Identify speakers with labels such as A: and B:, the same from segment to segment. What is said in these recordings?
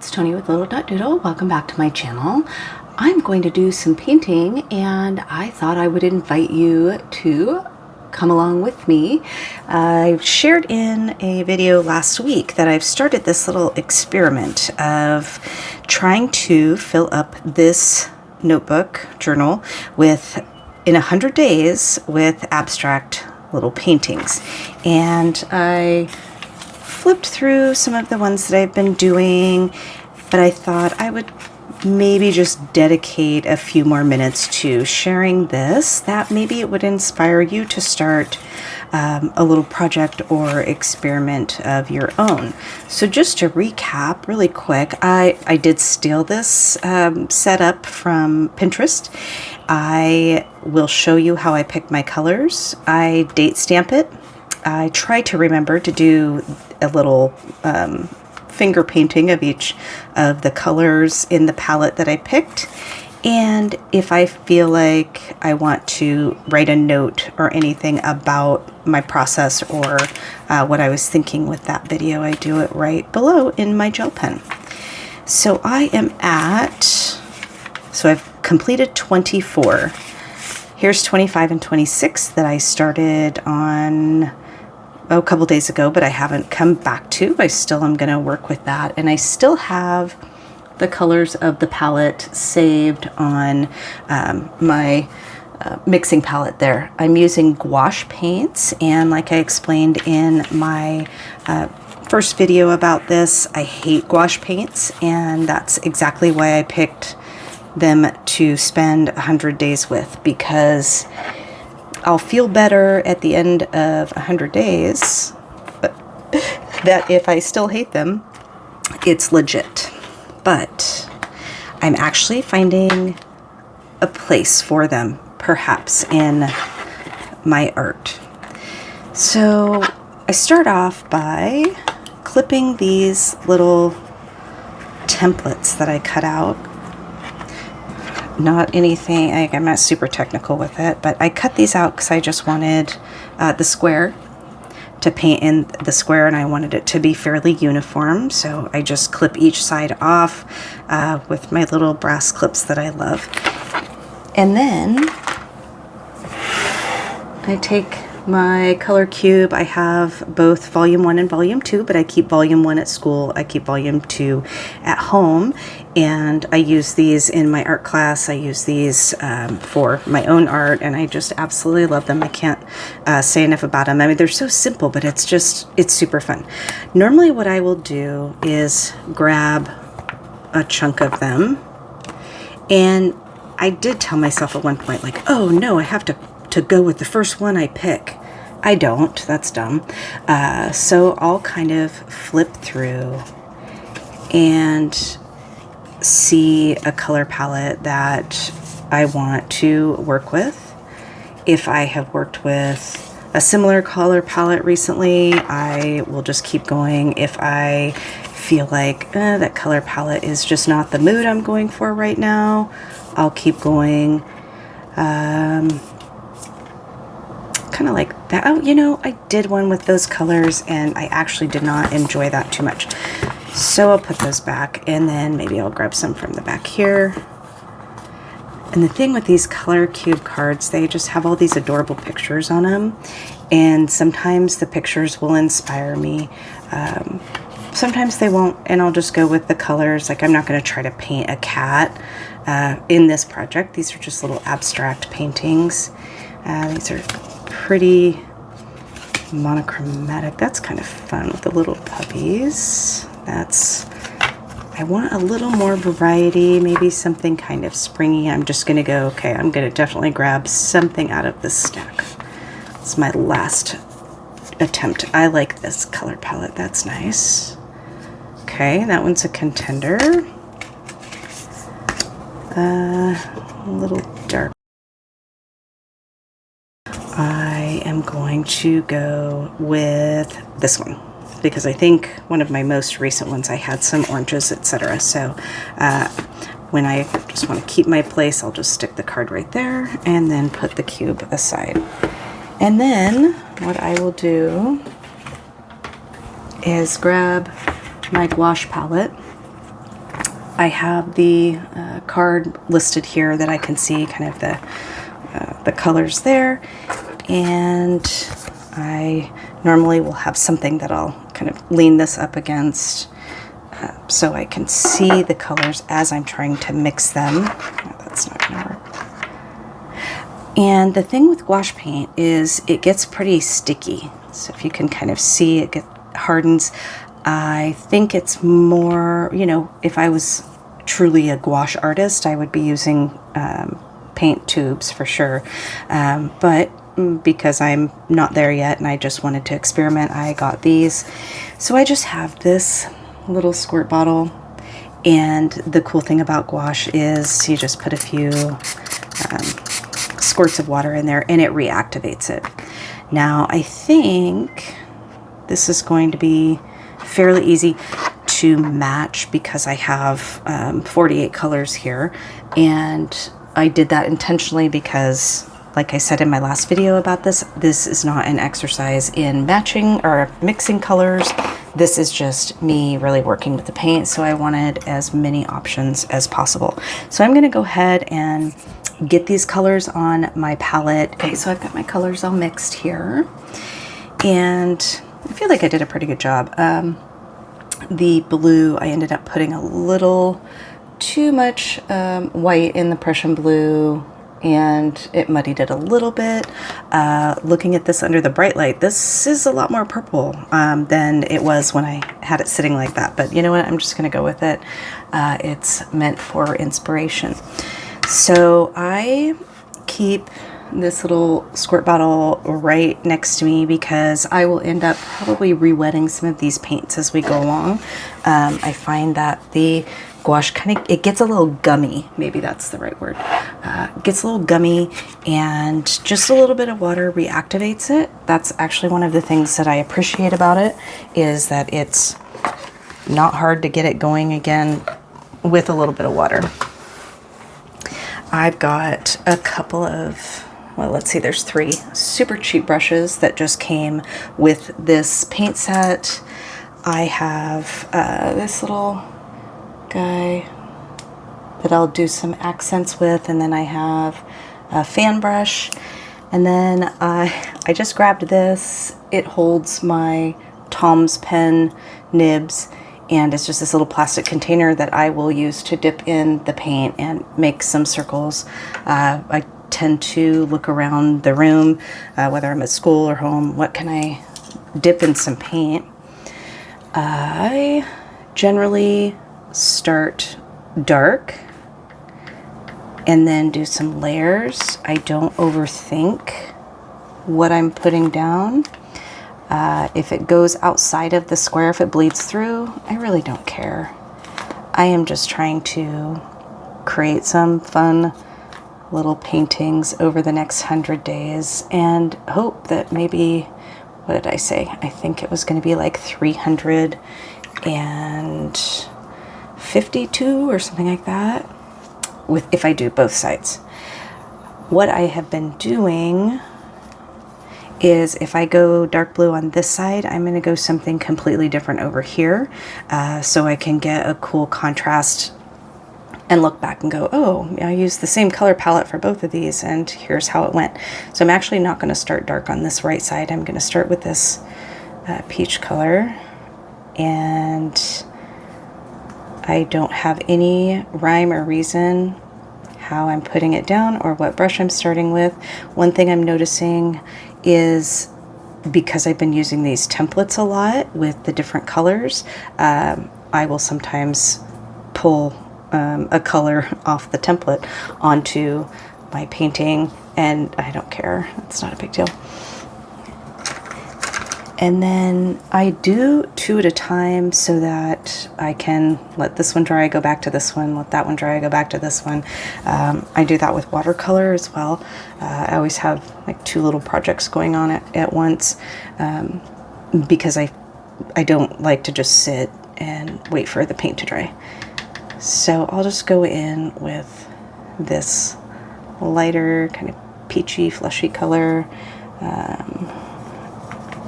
A: it's Tony with lidl.doodle. Welcome back to my channel. I'm going to do some painting and I thought I would invite you to come along with me. I shared in a video last week that I've started this little experiment of trying to fill up this notebook journal in 100 days with abstract little paintings. And I flipped through some of the ones that I've been doing, but I thought I would maybe just dedicate a few more minutes to sharing this, that maybe it would inspire you to start a little project or experiment of your own. So just to recap really quick, I did steal this setup from Pinterest. I will show you how I pick my colors. I date stamp it. I try to remember to do a little finger painting of each of the colors in the palette that I picked. And if I feel like I want to write a note or anything about my process or what I was thinking with that video, I do it right below in my gel pen. So I've completed 24. Here's 25 and 26 that I started on a couple days ago, but I haven't come back to. I still am going to work with that. And I still have the colors of the palette saved on my mixing palette there. I'm using gouache paints, and like I explained in my first video about this, I hate gouache paints, and that's exactly why I picked them to spend 100 days with, because I'll feel better at the end of 100 days, but that if I still hate them, it's legit. But I'm actually finding a place for them, perhaps, in my art. So I start off by clipping these little templates that I cut out. Not anything, I'm not super technical with it, but I cut these out because I just wanted the square to paint in the square, and I wanted it to be fairly uniform. So I just clip each side off with my little brass clips that I love. And then I take my color cube. I have both volume 1 and volume 2, but I keep volume 1 at school. I keep volume 2 at home, and I use these in my art class. I use these for my own art, and I just absolutely love them. I can't say enough about them. I mean, they're so simple, but it's super fun. Normally what I will do is grab a chunk of them, and I did tell myself at one point, like, oh no, I have to go with the first one I pick. I don't. That's dumb. So I'll kind of flip through and see a color palette that I want to work with. If I have worked with a similar color palette recently, I will just keep going. If I feel like that color palette is just not the mood I'm going for right now, I'll keep going. Kind of like that. Oh, you know, I did one with those colors and I actually did not enjoy that too much. So I'll put those back, and then maybe I'll grab some from the back here. And the thing with these color cube cards, they just have all these adorable pictures on them. And sometimes the pictures will inspire me. Sometimes they won't, and I'll just go with the colors. Like, I'm not going to try to paint a cat in this project. These are just little abstract paintings. These are pretty monochromatic. That's kind of fun with the little puppies. I want a little more variety, maybe something kind of springy. I'm just going to go, okay, I'm going to definitely grab something out of this stack. It's my last attempt. I like this color palette. That's nice. Okay, that one's a contender. A little dark. I am going to go with this one because I think one of my most recent ones I had some oranges, etc. So when I just want to keep my place, I'll just stick the card right there and then put the cube aside. And then what I will do is grab my gouache palette I have the card listed here that I can see kind of the colors there, and I normally will have something that I'll kind of lean this up against so I can see the colors as I'm trying to mix them. Oh, that's not going to work. And the thing with gouache paint is it gets pretty sticky. So if you can kind of see, it hardens. I think it's more, you know, if I was truly a gouache artist, I would be using paint tubes for sure. But because I'm not there yet and I just wanted to experiment, I got these. So I just have this little squirt bottle, and the cool thing about gouache is you just put a few squirts of water in there and it reactivates it. Now I think this is going to be fairly easy to match because I have 48 colors here, and I did that intentionally because, like I said in my last video about this is not an exercise in matching or mixing colors. This is just me really working with the paint, so I wanted as many options as possible. So I'm going to go ahead and get these colors on my palette. Okay, so I've got my colors all mixed here, and I feel like I did a pretty good job. The blue, I ended up putting a little too much white in the Prussian blue, and it muddied it a little bit. Looking at this under the bright light, this is a lot more purple than it was when I had it sitting like that. But you know what? I'm just going to go with it. It's meant for inspiration. So I keep this little squirt bottle right next to me because I will end up probably re-wetting some of these paints as we go along. I find that the gouache it gets a little gummy, maybe that's the right word. It gets a little gummy, and just a little bit of water reactivates it. That's actually one of the things that I appreciate about it, is that it's not hard to get it going again with a little bit of water. I've got a couple of, well, let's see, there's 3 super cheap brushes that just came with this paint set. I have this little guy that I'll do some accents with, and then I have a fan brush, and then I just grabbed this. It holds my Tom's pen nibs, and it's just this little plastic container that I will use to dip in the paint and make some circles. I tend to look around the room, whether I'm at school or home, what can I dip in some paint. I generally start dark and then do some layers. I don't overthink what I'm putting down. If it goes outside of the square, if it bleeds through, I really don't care. I am just trying to create some fun little paintings over the next 100 days and hope that maybe, what did I say? I think it was going to be like 352 or something like that, if I do both sides. What I have been doing is if I go dark blue on this side, I'm going to go something completely different over here, so I can get a cool contrast and look back and go, oh, I used the same color palette for both of these, and here's how it went. So I'm actually not going to start dark on this right side. I'm going to start with this peach color, and I don't have any rhyme or reason how I'm putting it down or what brush I'm starting with. One thing I'm noticing is, because I've been using these templates a lot with the different colors, I will sometimes pull a color off the template onto my painting, and I don't care. It's not a big deal. And then I do 2 at a time so that I can let this one dry, go back to this one, let that one dry, go back to this one. I do that with watercolor as well. I always have like 2 little projects going on at once, because I don't like to just sit and wait for the paint to dry. So I'll just go in with this lighter kind of peachy, fleshy color.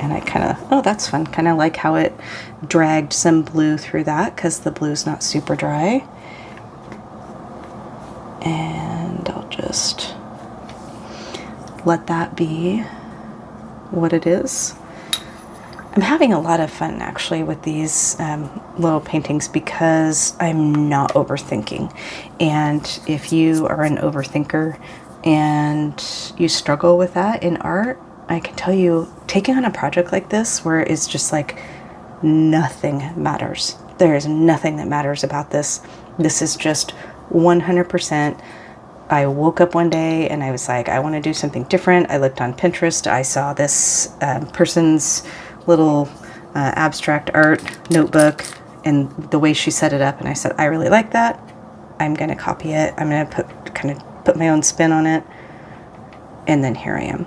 A: And I kind of, oh, that's fun. Kind of like how it dragged some blue through that, because the blue's not super dry. and I'll just let that be what it is. I'm having a lot of fun actually with these little paintings because I'm not overthinking. And if you are an overthinker and you struggle with that in art, I can tell you, taking on a project like this where it's just like nothing matters. There is nothing that matters about this. This is just 100%. I woke up one day and I was like, I want to do something different. I looked on Pinterest. I saw this person's little abstract art notebook and the way she set it up, and I said, I really like that. I'm going to copy it. I'm going to put my own spin on it. And then here I am.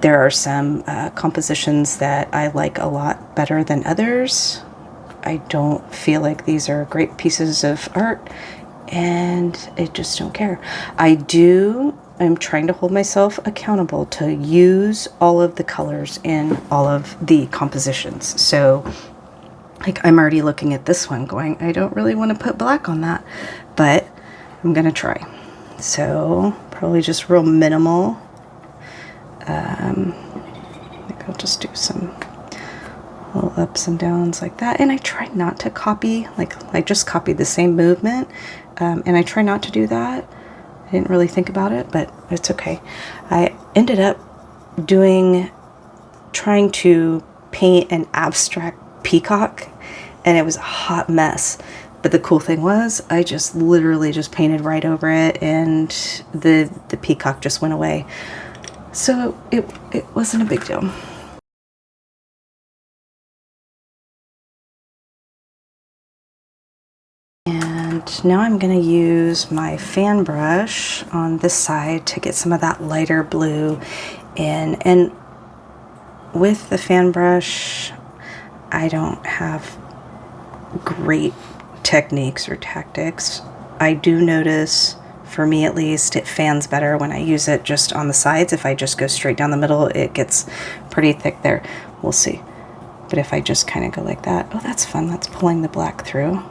A: There are some compositions that I like a lot better than others. I don't feel like these are great pieces of art, and I just don't care. I'm trying to hold myself accountable to use all of the colors in all of the compositions. So like I'm already looking at this one going, I don't really want to put black on that, but I'm going to try. So probably just real minimal. I think I'll just do some little ups and downs like that. And I try not to copy, like I just copied the same movement. And I try not to do that. I didn't really think about it, but it's okay. I ended up trying to paint an abstract peacock, and it was a hot mess. But the cool thing was I just literally just painted right over it, and the peacock just went away. So it wasn't a big deal. And now I'm going to use my fan brush on this side to get some of that lighter blue in. And with the fan brush, I don't have great techniques or tactics. I do notice, for me at least, it fans better when I use it just on the sides. If I just go straight down the middle, it gets pretty thick there. We'll see. But if I just kind of go like that, oh, that's fun. That's pulling the black through.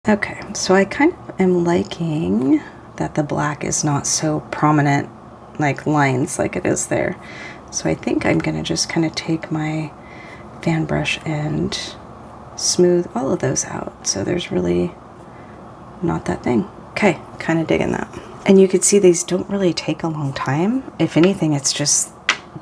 A: Okay, so I kind of am liking that the black is not so prominent, like lines like it is there. So I think I'm going to just kind of take my fan brush and smooth all of those out. So there's really not that thing. Okay, kind of digging that. And you can see these don't really take a long time. If anything, it's just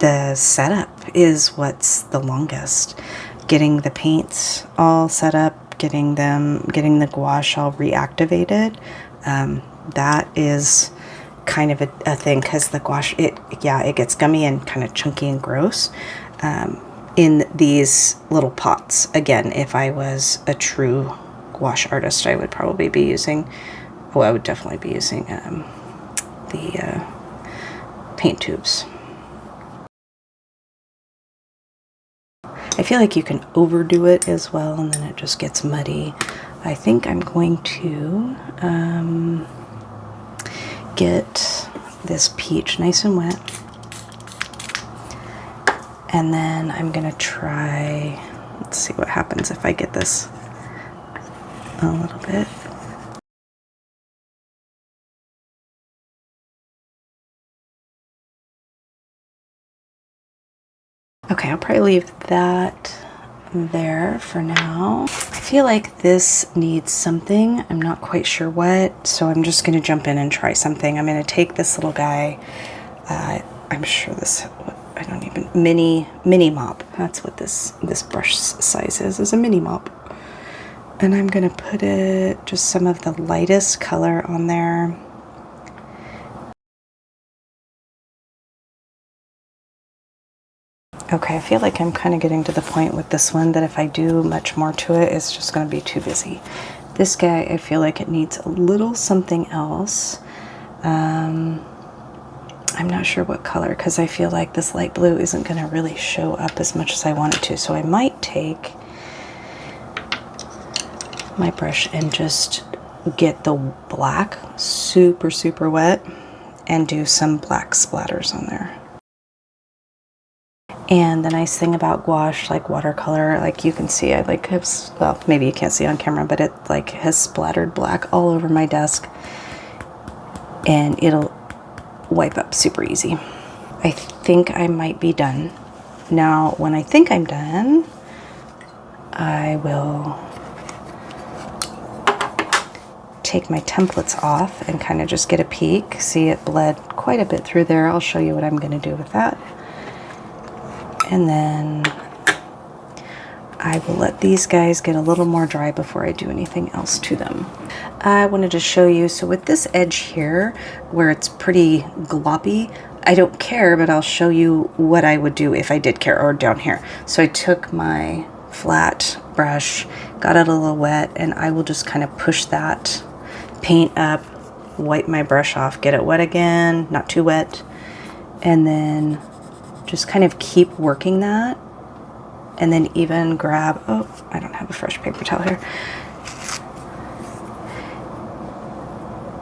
A: the setup is what's the longest. Getting the paints all set up, getting the gouache all reactivated, that is kind of a thing, because the gouache, it gets gummy and kind of chunky and gross in these little pots. Again, if I was a true gouache artist, I would probably be using, I would definitely be using the paint tubes. I feel like you can overdo it as well, and then it just gets muddy. I think I'm going to get this peach nice and wet, and then I'm gonna try, let's see what happens if I get this a little bit. Okay, I'll probably leave that there for now. I feel like this needs something. I'm not quite sure what, so I'm just going to jump in and try something. I'm going to take this little guy. I'm sure this, I don't even, mini mop. That's what this brush size is a mini mop. And I'm going to put it, just some of the lightest color on there. Okay, I feel like I'm kind of getting to the point with this one that if I do much more to it, it's just going to be too busy. This guy, I feel like it needs a little something else. I'm not sure what color, because I feel like this light blue isn't going to really show up as much as I want it to. So I might take my brush and just get the black super, super wet and do some black splatters on there. And the nice thing about gouache, like watercolor, like you can see, I like have, well, maybe you can't see on camera, but it like has splattered black all over my desk, and it'll wipe up super easy. I think I might be done. Now, when I think I'm done, I will take my templates off and kind of just get a peek. See, it bled quite a bit through there. I'll show you what I'm going to do with that. And then I will let these guys get a little more dry before I do anything else to them. I wanted to show you, so with this edge here, where it's pretty gloppy, I don't care, but I'll show you what I would do if I did care, or down here. So I took my flat brush, got it a little wet, and I will just kind of push that paint up, wipe my brush off, get it wet again, not too wet, and then just kind of keep working that, and then even grab, oh, I don't have a fresh paper towel here.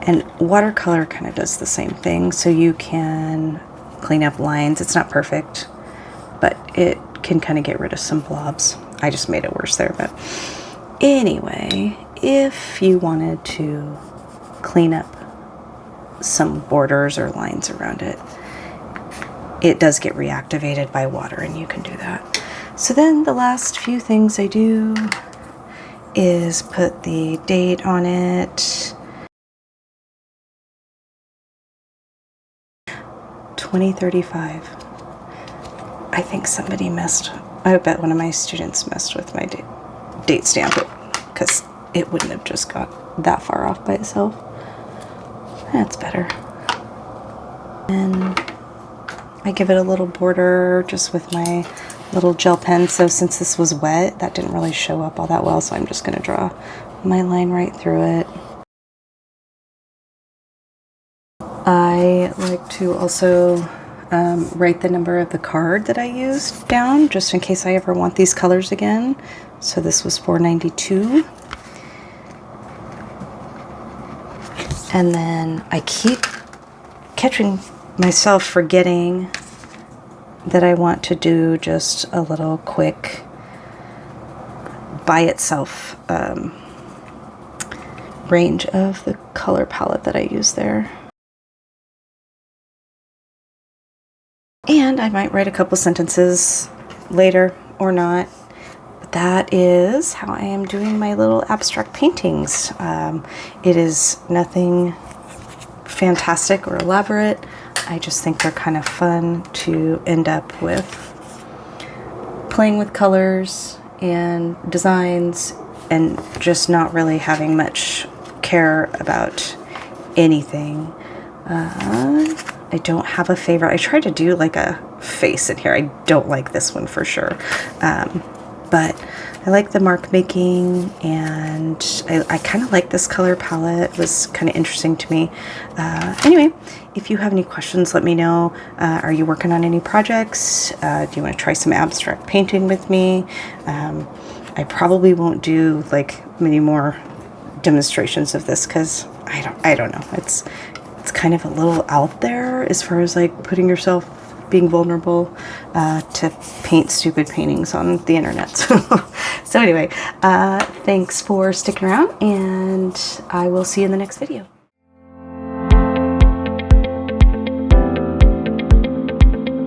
A: And watercolor kind of does the same thing, so you can clean up lines. It's not perfect, but it can kind of get rid of some blobs. I just made it worse there, but anyway, if you wanted to clean up some borders or lines around it, it does get reactivated by water, and you can do that. So then the last few things I do is put the date on it. 2035. I think somebody I bet one of my students messed with my date stamp, because it wouldn't have just got that far off by itself. That's better. And I give it a little border just with my little gel pen. So since this was wet, that didn't really show up all that well. So I'm just going to draw my line right through it. I like to also write the number of the card that I used down, just in case I ever want these colors again. So this was 492. And then I keep catching myself forgetting that I want to do just a little quick by itself range of the color palette that I use there. And I might write a couple sentences later or not. But that is how I am doing my little abstract paintings. It is nothing fantastic or elaborate. I just think they're kind of fun to end up with playing with colors and designs and just not really having much care about anything. I don't have a favorite. I tried to do like a face in here. I don't like this one for sure. But I like the mark making, and I kind of like this color palette. It was kind of interesting to me. Anyway, if you have any questions, let me know. Are you working on any projects? Do you want to try some abstract painting with me? I probably won't do like many more demonstrations of this because I don't know. It's kind of a little out there as far as like putting yourself, being vulnerable to paint stupid paintings on the internet. So anyway, thanks for sticking around, and I will see you in the next video.